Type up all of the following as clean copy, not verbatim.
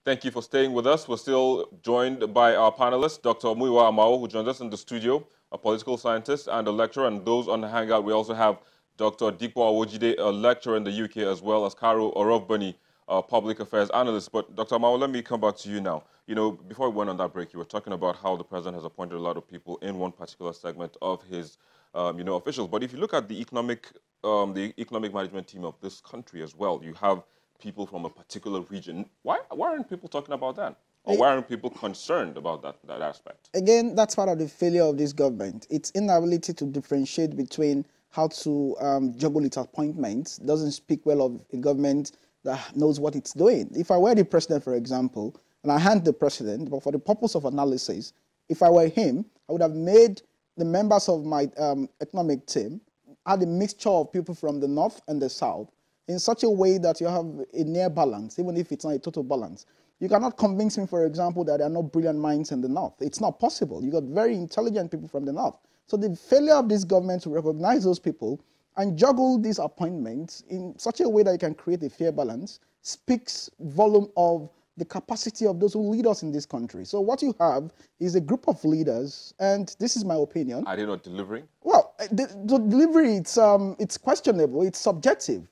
Thank you for staying with us. We're still joined by our panelists, Dr. Muyiwa Amao, who joins us in the studio, a political scientist and a lecturer. And those on the Hangout, we also have Dr. Dipo Awojide, a lecturer in the UK, as well as Karo Orofbani, a public affairs analyst. But Dr. Amao, let me come back to you now. You know, before we went on that break, you were talking about how the president has appointed a lot of people in one particular segment of his, officials. But if you look at the economic management team of this country as well, you have people from a particular region. Why aren't people talking about that? Or why aren't people concerned about that aspect? Again, that's part of the failure of this government. Its inability to differentiate between how to juggle its appointments doesn't speak well of a government that knows what it's doing. If I were the president, for example, and I hand the president, but for the purpose of analysis, if I were him, I would have made the members of my economic team add a mixture of people from the north and the south, in such a way that you have a near balance, even if it's not a total balance. You cannot convince me, for example, that there are no brilliant minds in the north. It's not possible. You got very intelligent people from the north. So the failure of this government to recognize those people and juggle these appointments in such a way that you can create a fair balance speaks volume of the capacity of those who lead us in this country. So what you have is a group of leaders, and this is my opinion. Are they not delivering? Well, the delivery, it's questionable, it's subjective.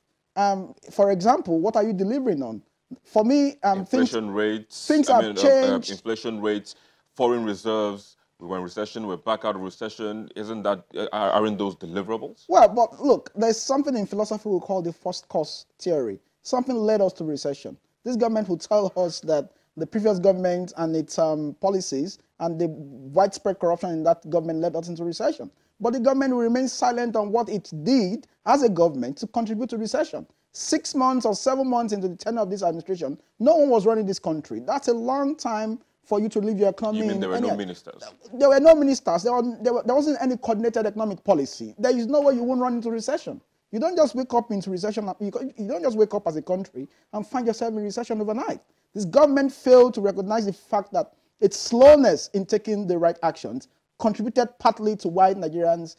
For example, what are you delivering on? For me, inflation rates, things have changed. Inflation rates, foreign reserves. We were in recession. We're back out of recession. Aren't those deliverables? Well, but look, there's something in philosophy we call the first cause theory. Something led us to recession. This government will tell us that the previous government and its policies and the widespread corruption in that government led us into recession. But the government will remain silent on what it did as a government to contribute to recession. 6 months or 7 months into the tenure of this administration, no one was running this country. That's a long time for you to leave your economy. You mean there were no ministers? There were no ministers. There wasn't any coordinated economic policy. There is no way you won't run into recession. You don't just wake up into recession. You don't just wake up as a country and find yourself in recession overnight. This government failed to recognize the fact that its slowness in taking the right actions contributed partly to why Nigerians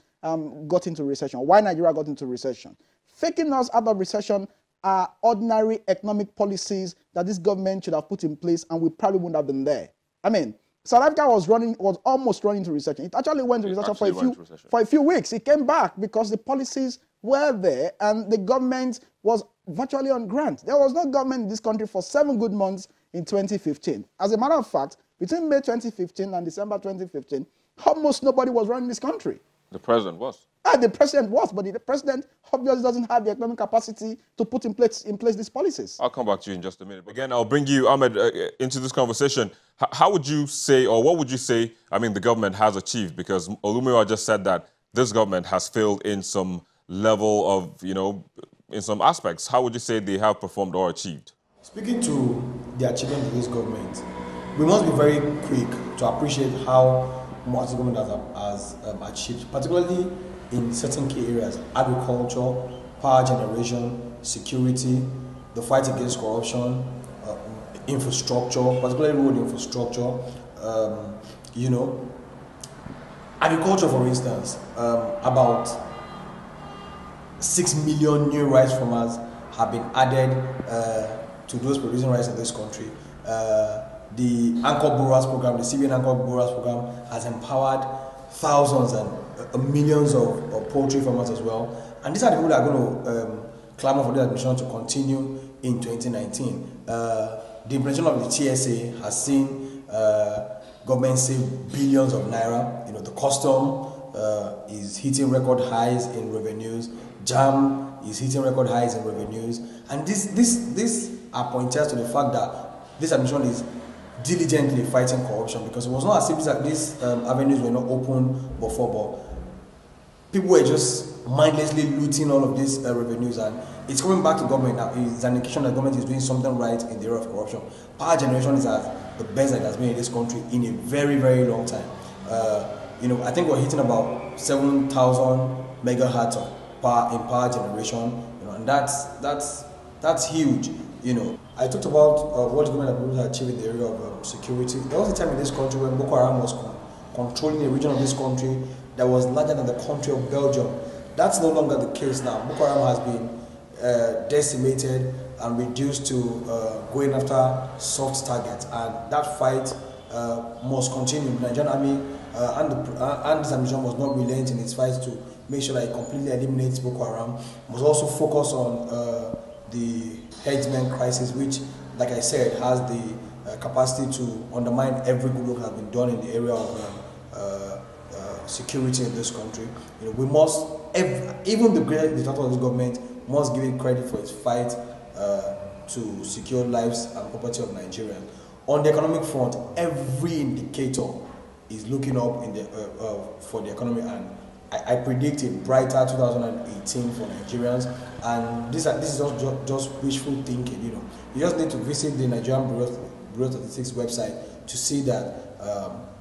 got into recession, why Nigeria got into recession. Faking us out of recession are ordinary economic policies that this government should have put in place, and we probably wouldn't have been there. I mean, South Africa was almost running into recession. It actually went into recession for a few weeks. It came back because the policies were there and the government was virtually on grant. There was no government in this country for 7 good months in 2015. As a matter of fact, between May 2015 and December 2015, almost nobody was running this country. The president was. The president was, but the president obviously doesn't have the economic capacity to put in place these policies. I'll come back to you in just a minute. But again, I'll bring you, Ahmed, into this conversation. How would you say, or what would you say, the government has achieved? Because Olumiwa just said that this government has failed in some level of, in some aspects. How would you say they have performed or achieved? Speaking to the achievement of this government, we must be very quick to appreciate how much the government has achieved, particularly in certain key areas: agriculture, power generation, security, the fight against corruption, infrastructure, particularly road infrastructure, agriculture, for instance. About 6 million new rice farmers have been added to those producing rice in this country. The Anchor Borers program, the CBN Anchor Borers program, has empowered thousands and millions of poultry farmers as well. And these are the people that are going to clamor for this administration to continue in 2019. The implementation of the TSA has seen government save billions of naira. The custom is hitting record highs in revenues. JAM is hitting record highs in revenues. And this are pointers to the fact that this administration is diligently fighting corruption, because it was not as if these avenues were not open before, but people were just mindlessly looting all of these revenues, and it's coming back to government now. It's an indication that government is doing something right in the area of corruption. Power generation is at the best that it has been in this country in a very, very long time. I think we're hitting about 7,000 megahertz of power in power generation, and that's huge. I talked about what the government has achieved in the area of security. There was a time in this country when Boko Haram was controlling a region of this country that was larger than the country of Belgium. That's no longer the case now. Boko Haram has been decimated and reduced to going after soft targets, and that fight must continue. The Nigerian army and this administration must not relent in its fight to make sure that it completely eliminates Boko Haram. Must also focus on the headsman crisis, which, like I said, has the capacity to undermine every good work that has been done in the area of security in this country. You know, we must, even the great dictator of this government must give it credit for its fight to secure lives and property of Nigerians. On the economic front, every indicator is looking up in the for the economy, and I predict a brighter 2018 for Nigerians. And this is just wishful thinking. You know, you just need to visit the Nigerian Bureau of Statistics website to see that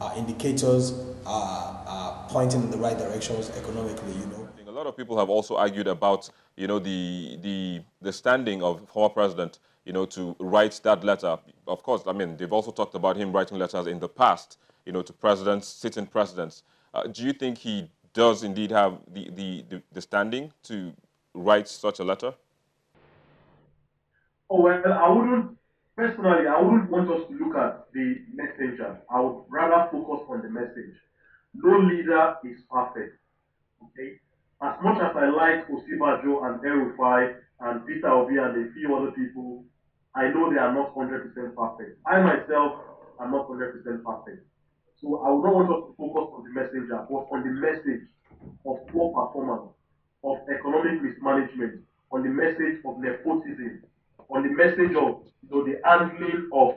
our indicators are pointing in the right directions economically. You know, a lot of people have also argued about, you know, the standing of former president, you know, to write that letter. Of course, I mean, they've also talked about him writing letters in the past, you know, to presidents, sitting presidents. Do you think he does indeed have the standing to write such a letter? Oh, well, personally, I wouldn't want us to look at the messenger. I would rather focus on the message. No leader is perfect, okay? As much as I like Obasanjo and El-Rufai and Peter Obi and a few other people, I know they are not 100% perfect. I myself am not 100% perfect. So I would not want us to focus on the messenger, but on the message of poor performance, of economic mismanagement, on the message of nepotism, on the message of, you know, the handling of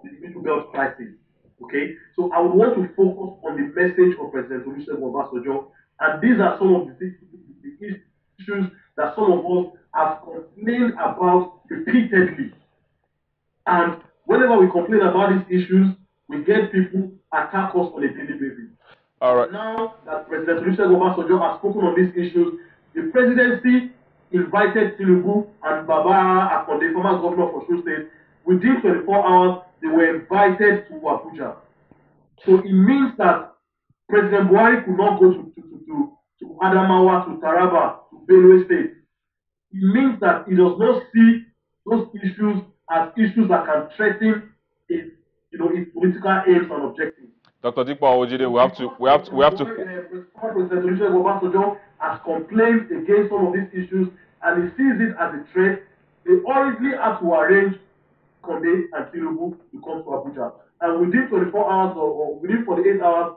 the middle belt crisis. Okay, so I would want to focus on the message of President Olusegun Obasanjo, and these are some of the issues that some of us have complained about repeatedly. And whenever we complain about these issues, we get people attack us on a daily basis. All right. Now that President Olusegun Obasanjo has spoken on these issues, the presidency invited Tinubu and Baba Akonde, former governor of Osun State. Within 24 hours, they were invited to Abuja. So it means that President Buhari could not go to Adamawa, to Taraba, to Benue State. It means that he does not see those issues as issues that can threaten its political aims and objectives. Dr. Dikpo Awojide, we have to. President Olusegun Obasanjo has complained against some of these issues, and he sees it as a threat. They hurriedly have to arrange Konde and Tinubu to come to Abuja. And within 24 hours or within 48 hours,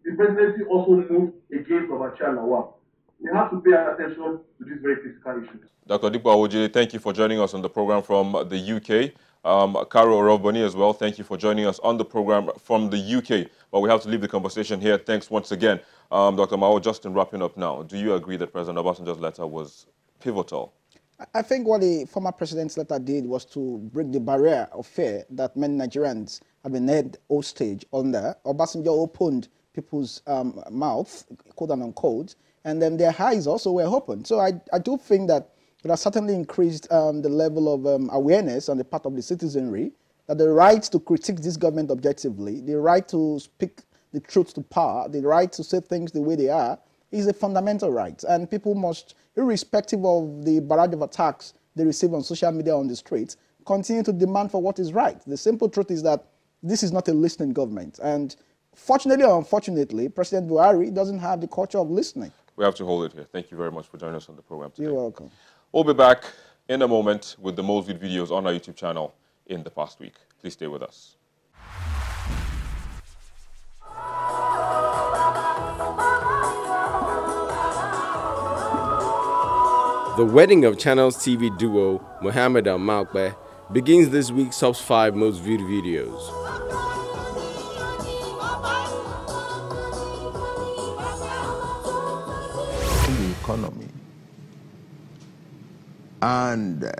the presidency also moved against Obasanjo Lawal. We have to pay attention to these very critical issues. Dr. Dikpo Awojide, thank you for joining us on the program from the UK. Karo Oroboni as well, thank you for joining us on the program from the UK. But we have to leave the conversation here. Thanks once again. Dr. Mao, just in wrapping up now, do you agree that President Obasanjo's letter was pivotal? I think what the former president's letter did was to break the barrier of fear that many Nigerians have been held hostage under. Obasanjo opened people's mouth, quote and unquote, and then their eyes also were open. So I do think that it has certainly increased the level of awareness on the part of the citizenry that the right to critique this government objectively, the right to speak the truth to power, the right to say things the way they are, is a fundamental right. And people must, irrespective of the barrage of attacks they receive on social media, on the streets, continue to demand for what is right. The simple truth is that this is not a listening government. And fortunately or unfortunately, President Buhari doesn't have the culture of listening. We have to hold it here. Thank you very much for joining us on the program today. You're welcome. We'll be back in a moment with the most viewed videos on our YouTube channel in the past week. Please stay with us. The wedding of Channels TV duo Mohammed and Malkbe begins this week's top 5 most viewed videos. The economy. And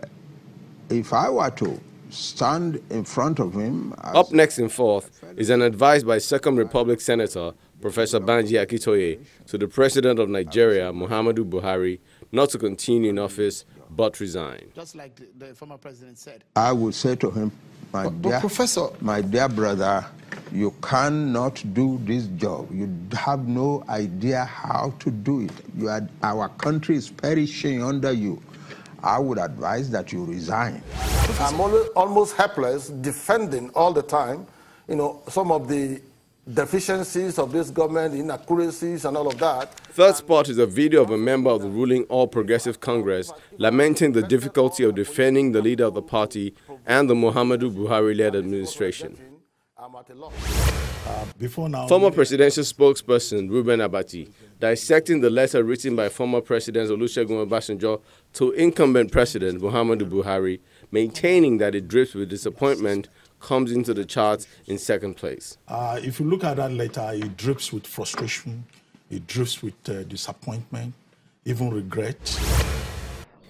if I were to stand in front of him... Up next in fourth is an advice by Second Republic Senator Professor Banji Akitoye to the President of Nigeria, Muhammadu Buhari, not to continue in office but resign. Just like the former president said. I would say to him, my dear brother, you cannot do this job. You have no idea how to do it. Our country is perishing under you. I would advise that you resign. I'm almost helpless defending all the time, some of the deficiencies of this government, inaccuracies and all of that. Third spot is a video of a member of the ruling All Progressive Congress lamenting the difficulty of defending the leader of the party and the Muhammadu Buhari-led administration. Former presidential spokesperson Reuben Abati dissecting the letter written by former President Olusegun Obasanjo to incumbent President Muhammadu Buhari, maintaining that it drips with disappointment, comes into the charts in second place. If you look at that letter, it drips with frustration, it drips with disappointment, even regret.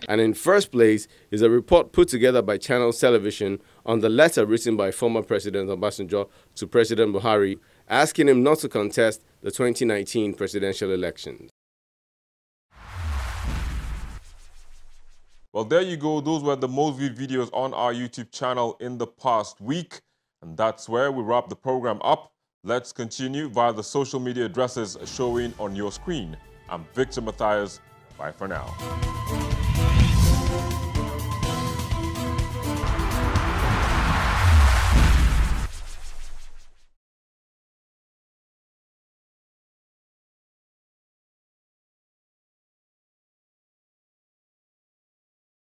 And in first place is a report put together by Channels Television on the letter written by former President Obasanjo to President Buhari, asking him not to contest the 2019 presidential elections. Well, there you go. Those were the most viewed videos on our YouTube channel in the past week. And that's where we wrap the program up. Let's continue via the social media addresses showing on your screen. I'm Victor Matthias. Bye for now.